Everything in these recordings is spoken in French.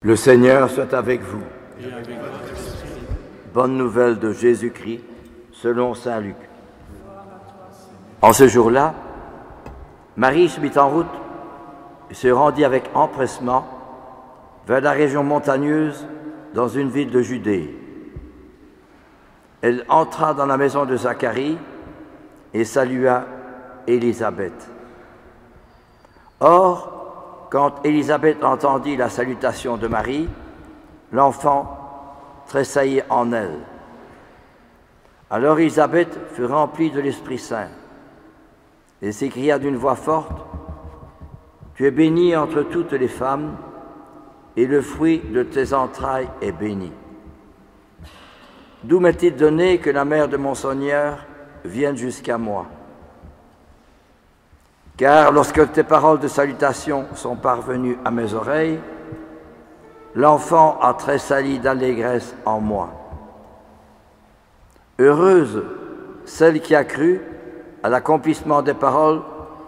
Le Seigneur soit avec vous. Et avec votre esprit. Bonne nouvelle de Jésus-Christ selon saint Luc. En ce jour-là, Marie se mit en route et se rendit avec empressement vers la région montagneuse dans une ville de Judée. Elle entra dans la maison de Zacharie et salua Élisabeth. Or, quand Élisabeth entendit la salutation de Marie, l'enfant tressaillit en elle. Alors Élisabeth fut remplie de l'Esprit Saint et s'écria d'une voix forte : « Tu es bénie entre toutes les femmes, et le fruit de tes entrailles est béni. D'où m'est-il donné que la mère de mon Seigneur vienne jusqu'à moi ? Car lorsque tes paroles de salutation sont parvenues à mes oreilles, l'enfant a tressailli d'allégresse en moi. Heureuse celle qui a cru à l'accomplissement des paroles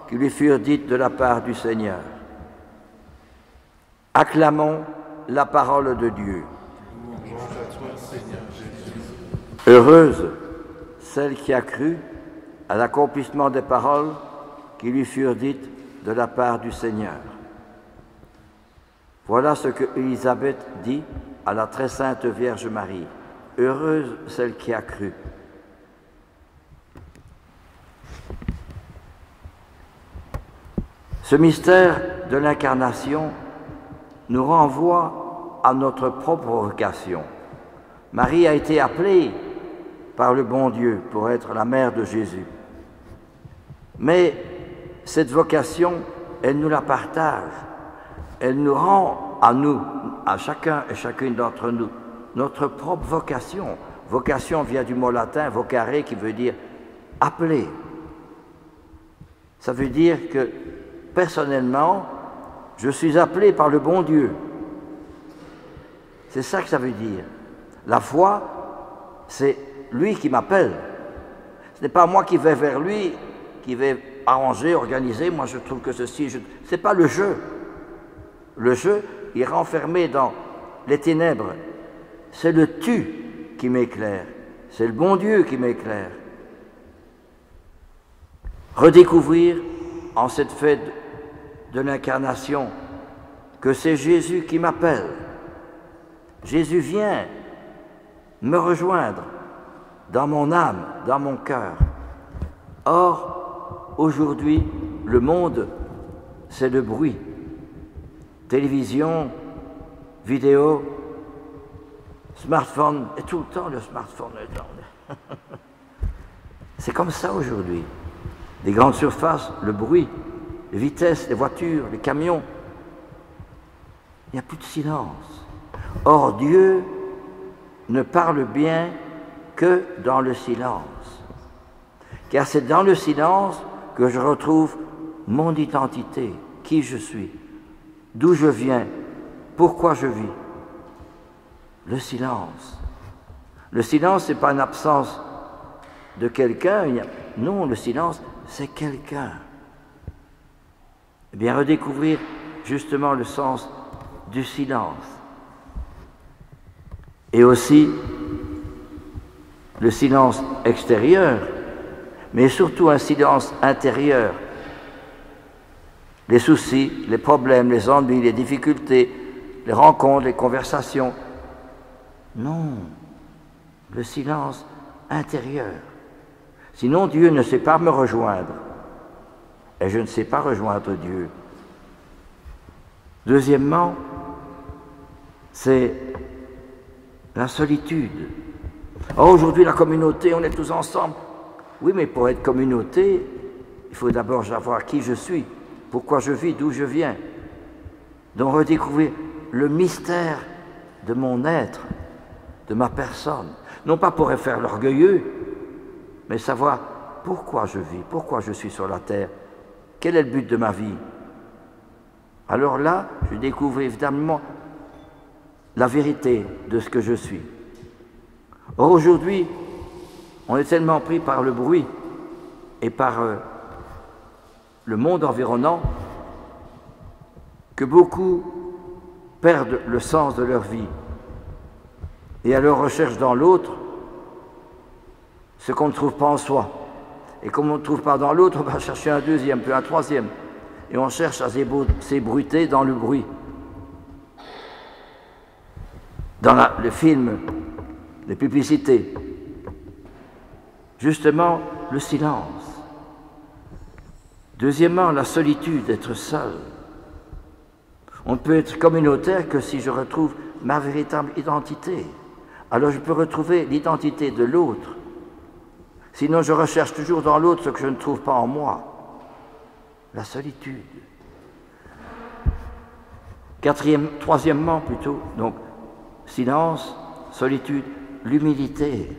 qui lui furent dites de la part du Seigneur. Acclamons la parole de Dieu. Heureuse celle qui a cru à l'accomplissement des paroles qui lui furent dites de la part du Seigneur. Voilà ce que Élisabeth dit à la très sainte Vierge Marie. Heureuse celle qui a cru. Ce mystère de l'incarnation nous renvoie à notre propre vocation. Marie a été appelée par le bon Dieu pour être la mère de Jésus. Mais cette vocation, elle nous la partage. Elle nous rend à nous, à chacun et chacune d'entre nous, notre propre vocation. Vocation vient du mot latin vocare qui veut dire appeler. Ça veut dire que personnellement, je suis appelé par le bon Dieu. C'est ça que ça veut dire. La foi, c'est lui qui m'appelle. Ce n'est pas moi qui vais vers lui, qui vais arranger, organiser. Moi, je trouve que ceci... Ce n'est pas le jeu. Le jeu est renfermé dans les ténèbres. C'est le tu qui m'éclaire. C'est le bon Dieu qui m'éclaire. Redécouvrir en cette fête de l'incarnation que c'est Jésus qui m'appelle. Jésus vient me rejoindre dans mon âme, dans mon cœur. Or, aujourd'hui, le monde, c'est le bruit. Télévision, vidéo, smartphone, et tout le temps le smartphone. C'est comme ça aujourd'hui. Les grandes surfaces, le bruit, les vitesses, les voitures, les camions. Il n'y a plus de silence. Or, Dieu ne parle bien que dans le silence. Car c'est dans le silence que je retrouve mon identité, qui je suis, d'où je viens, pourquoi je vis. Le silence. Le silence, ce n'est pas une absence de quelqu'un. Non, le silence, c'est quelqu'un. Eh bien, redécouvrir justement le sens du silence. Et aussi le silence extérieur, mais surtout un silence intérieur. Les soucis, les problèmes, les ennuis, les difficultés, les rencontres, les conversations. Non, le silence intérieur. Sinon, Dieu ne sait pas me rejoindre. Et je ne sais pas rejoindre Dieu. Deuxièmement, c'est la solitude. Or, aujourd'hui, la communauté, on est tous ensemble. Oui, mais pour être communauté, il faut d'abord savoir qui je suis, pourquoi je vis, d'où je viens. Donc, redécouvrir le mystère de mon être, de ma personne. Non pas pour faire l'orgueilleux, mais savoir pourquoi je vis, pourquoi je suis sur la terre, quel est le but de ma vie. Alors là, je découvre évidemment la vérité de ce que je suis. Or, aujourd'hui, on est tellement pris par le bruit et par le monde environnant que beaucoup perdent le sens de leur vie et alors recherchent dans l'autre ce qu'on ne trouve pas en soi. Et comme on ne trouve pas dans l'autre, on va chercher un deuxième, puis un troisième. Et on cherche à s'ébruiter dans le bruit. Dans le film, les publicités, justement, le silence. Deuxièmement, la solitude, d'être seul. On ne peut être communautaire que si je retrouve ma véritable identité. Alors je peux retrouver l'identité de l'autre. Sinon, je recherche toujours dans l'autre ce que je ne trouve pas en moi. La solitude. Troisièmement, plutôt, donc, silence, solitude, l'humilité.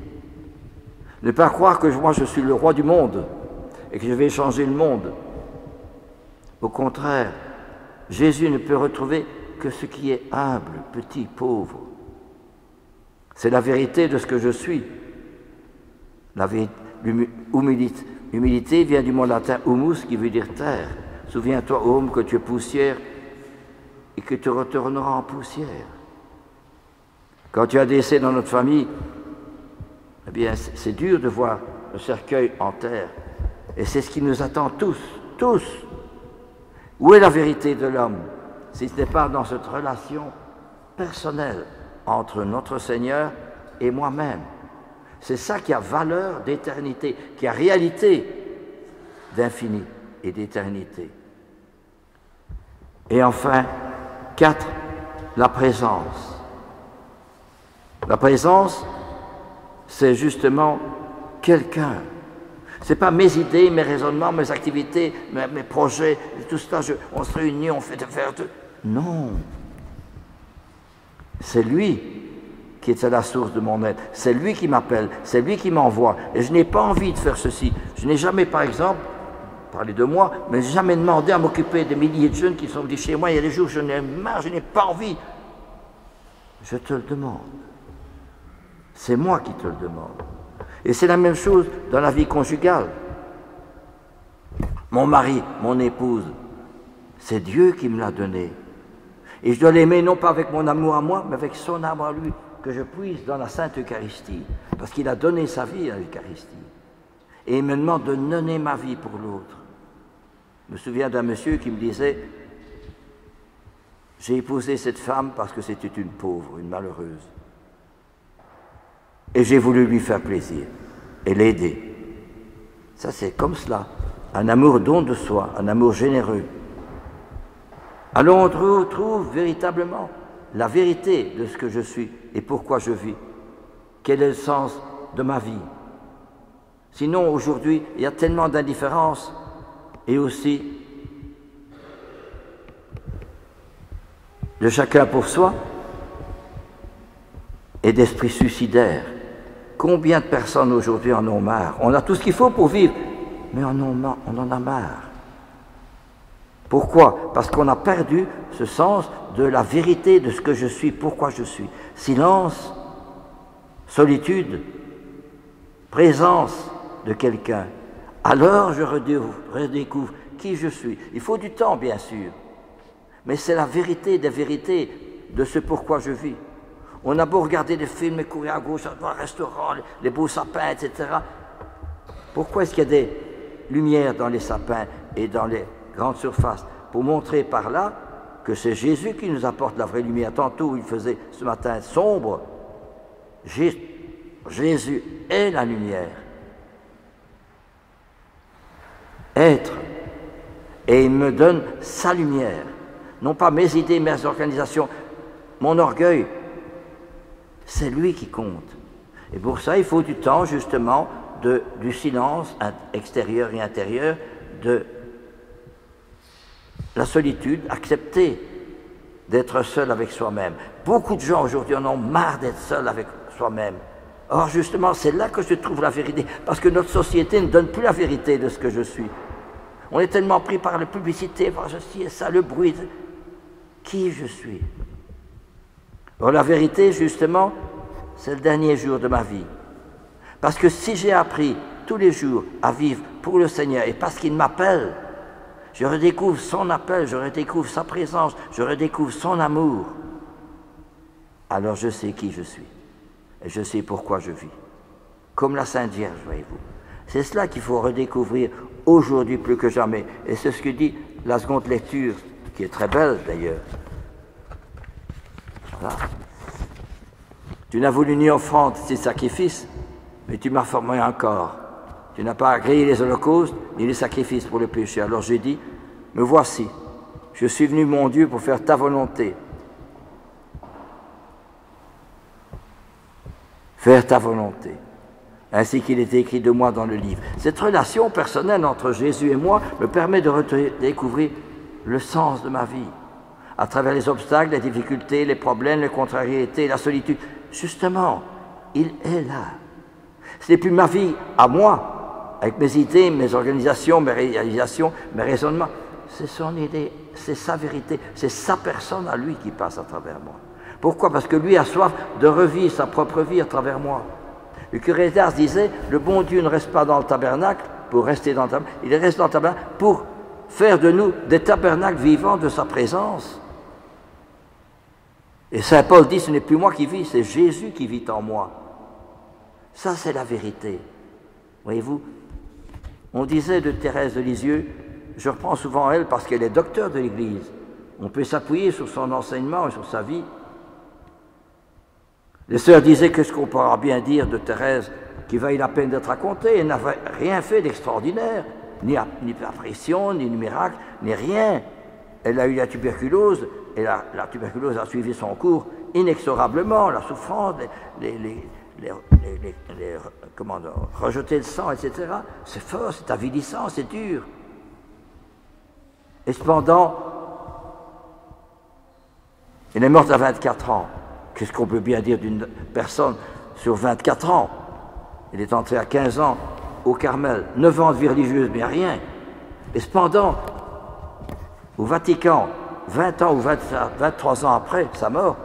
Ne pas croire que moi je suis le roi du monde et que je vais changer le monde. Au contraire, Jésus ne peut retrouver que ce qui est humble, petit, pauvre. C'est la vérité de ce que je suis. L'humilité vient du mot latin humus qui veut dire terre. Souviens-toi, homme, que tu es poussière et que tu retourneras en poussière. Quand tu as des décès dans notre famille, eh bien, c'est dur de voir le cercueil en terre. Et c'est ce qui nous attend tous, tous. Où est la vérité de l'homme, si ce n'est pas dans cette relation personnelle entre notre Seigneur et moi-même? C'est ça qui a valeur d'éternité, qui a réalité d'infini et d'éternité. Et enfin, 4, la présence. La présence, c'est justement quelqu'un. Ce n'est pas mes idées, mes raisonnements, mes activités, mes projets, tout cela, on se réunit, on fait de faire de... Non. C'est lui qui est à la source de mon être. C'est lui qui m'appelle, c'est lui qui m'envoie. Et je n'ai pas envie de faire ceci. Je n'ai jamais, par exemple, parlé de moi, mais jamais demandé à m'occuper des milliers de jeunes qui sont venus chez moi. Il y a des jours où je n'ai marre, je n'ai pas envie. Je te le demande. C'est moi qui te le demande. Et c'est la même chose dans la vie conjugale. Mon mari, mon épouse, c'est Dieu qui me l'a donné. Et je dois l'aimer non pas avec mon amour à moi, mais avec son amour à lui, que je puise dans la Sainte Eucharistie, parce qu'il a donné sa vie à l'Eucharistie. Et il me demande de donner ma vie pour l'autre. Je me souviens d'un monsieur qui me disait « J'ai épousé cette femme parce que c'était une pauvre, une malheureuse. Et j'ai voulu lui faire plaisir et l'aider. » Ça, c'est comme cela, un amour don de soi, un amour généreux. Alors on retrouve véritablement la vérité de ce que je suis et pourquoi je vis. Quel est le sens de ma vie? Sinon, aujourd'hui, il y a tellement d'indifférence et aussi de chacun pour soi et d'esprit suicidaire. Combien de personnes aujourd'hui en ont marre? On a tout ce qu'il faut pour vivre, mais on en a marre. Pourquoi? Parce qu'on a perdu ce sens de la vérité de ce que je suis, pourquoi je suis. Silence, solitude, présence de quelqu'un. Alors je redécouvre qui je suis. Il faut du temps, bien sûr, mais c'est la vérité des vérités de ce pourquoi je vis. On a beau regarder des films et courir à gauche, dans un restaurant, les beaux sapins, etc. Pourquoi est-ce qu'il y a des lumières dans les sapins et dans les grandes surfaces? Pour montrer par là que c'est Jésus qui nous apporte la vraie lumière. Tantôt, il faisait ce matin sombre. Jésus est la lumière. Être. Et il me donne sa lumière. Non pas mes idées, mes organisations, mon orgueil. C'est lui qui compte. Et pour ça, il faut du temps, justement, du silence extérieur et intérieur, de la solitude, accepter d'être seul avec soi-même. Beaucoup de gens aujourd'hui en ont marre d'être seul avec soi-même. Or, justement, c'est là que je trouve la vérité, parce que notre société ne donne plus la vérité de ce que je suis. On est tellement pris par la publicité, par ceci et ça, le bruit. Qui je suis? Or, la vérité, justement, c'est le dernier jour de ma vie. Parce que si j'ai appris tous les jours à vivre pour le Seigneur et parce qu'il m'appelle, je redécouvre son appel, je redécouvre sa présence, je redécouvre son amour. alors je sais qui je suis. Et je sais pourquoi je vis. Comme la Sainte Vierge, voyez-vous. C'est cela qu'il faut redécouvrir aujourd'hui plus que jamais. Et c'est ce que dit la seconde lecture, qui est très belle d'ailleurs. Voilà. Tu n'as voulu ni offrande ni sacrifice, mais tu m'as formé un corps. Tu n'as pas agréé les holocaustes ni les sacrifices pour le péché. Alors j'ai dit, me voici, je suis venu, mon Dieu, pour faire ta volonté. Faire ta volonté, ainsi qu'il est écrit de moi dans le livre. Cette relation personnelle entre Jésus et moi me permet de redécouvrir le sens de ma vie, à travers les obstacles, les difficultés, les problèmes, les contrariétés, la solitude. Justement, il est là. Ce n'est plus ma vie à moi, avec mes idées, mes organisations, mes réalisations, mes raisonnements. C'est son idée, c'est sa vérité, c'est sa personne à lui qui passe à travers moi. Pourquoi? Parce que lui a soif de revivre sa propre vie à travers moi. Le curé d'Ars disait, le bon Dieu ne reste pas dans le tabernacle pour rester dans le tabernacle, il reste dans le tabernacle pour faire de nous des tabernacles vivants de sa présence. Et Saint Paul dit, ce n'est plus moi qui vis, c'est Jésus qui vit en moi. Ça, c'est la vérité. Voyez-vous, on disait de Thérèse de Lisieux, je reprends souvent elle parce qu'elle est docteur de l'Église. On peut s'appuyer sur son enseignement et sur sa vie. Les sœurs disaient que ce qu'on pourra bien dire de Thérèse, qui vaille la peine d'être racontée, elle n'avait rien fait d'extraordinaire, ni apparition, ni miracle, ni rien. Elle a eu la tuberculose, et la tuberculose a suivi son cours inexorablement, la souffrance, rejeter le sang, etc. C'est fort, c'est avilissant, c'est dur. Et cependant, elle est morte à 24 ans. Qu'est-ce qu'on peut bien dire d'une personne sur 24 ans? Elle est entrée à 15 ans au Carmel, 9 ans de vie religieuse, mais rien. Et cependant, au Vatican, 20 ans ou 23 ans après sa mort,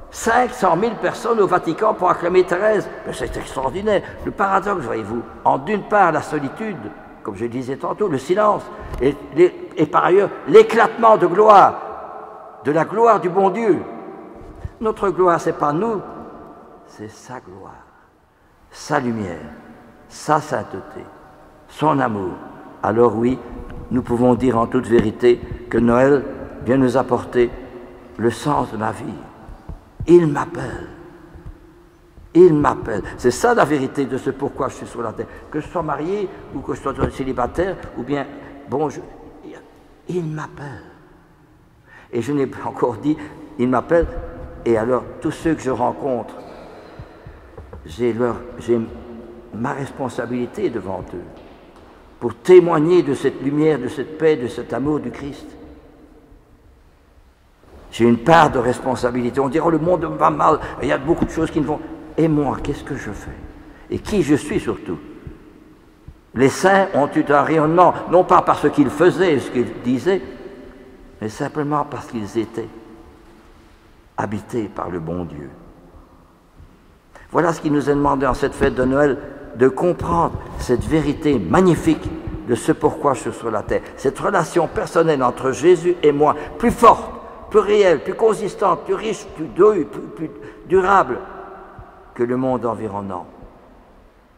500 000 personnes au Vatican pour acclamer Thérèse. C'est extraordinaire. Le paradoxe, voyez-vous, en d'une part la solitude, comme je disais tantôt, le silence, et par ailleurs l'éclatement de gloire, de la gloire du bon Dieu. Notre gloire, ce n'est pas nous, c'est sa gloire, sa lumière, sa sainteté, son amour. Alors oui, nous pouvons dire en toute vérité que Noël vient nous apporter le sens de ma vie. Il m'appelle. Il m'appelle. C'est ça la vérité de ce pourquoi je suis sur la terre. Que je sois marié ou que je sois célibataire, ou bien, bon, il m'appelle. Et je n'ai pas encore dit, il m'appelle, et alors tous ceux que je rencontre, j'ai ma responsabilité devant eux pour témoigner de cette lumière, de cette paix, de cet amour du Christ. J'ai une part de responsabilité. On dirait, oh, le monde va mal, il y a beaucoup de choses qui ne vont... Et moi, qu'est-ce que je fais? Et qui je suis surtout? Les saints ont eu un rayonnement, non pas par ce qu'ils faisaient, ce qu'ils disaient, mais simplement parce qu'ils étaient habités par le bon Dieu. Voilà ce qui nous est demandé en cette fête de Noël, de comprendre cette vérité magnifique de ce pourquoi je suis sur la terre. Cette relation personnelle entre Jésus et moi, plus forte, plus réelle, plus consistante, plus riche, plus durable que le monde environnant.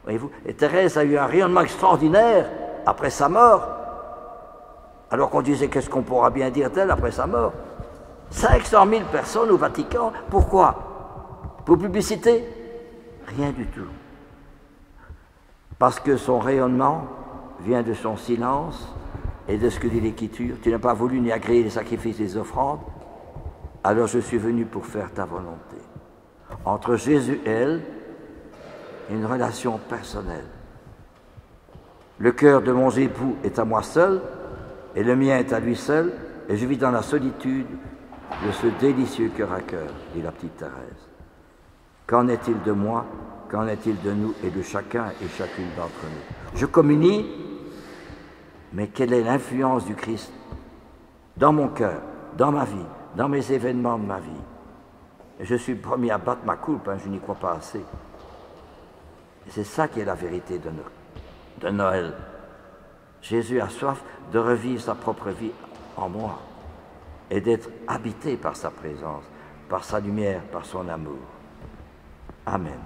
Voyez-vous? Et Thérèse a eu un rayonnement extraordinaire après sa mort, alors qu'on disait qu'est-ce qu'on pourra bien dire d'elle après sa mort. 500 000 personnes au Vatican, pourquoi? Pour publicité? Rien du tout. Parce que son rayonnement vient de son silence et de ce que dit l'Écriture. Tu n'as pas voulu ni agréer les sacrifices et les offrandes, alors je suis venu pour faire ta volonté. Entre Jésus et elle, une relation personnelle. Le cœur de mon époux est à moi seul, et le mien est à lui seul, et je vis dans la solitude de ce délicieux cœur à cœur, dit la petite Thérèse. Qu'en est-il de moi? Qu'en est-il de nous et de chacun et chacune d'entre nous? Je communie, mais quelle est l'influence du Christ dans mon cœur, dans ma vie, dans mes événements de ma vie? Et je suis le premier à battre ma coupe, je n'y crois pas assez. Et c'est ça qui est la vérité de Noël. Jésus a soif de revivre sa propre vie en moi et d'être habité par sa présence. par sa lumière, par son amour. Amen.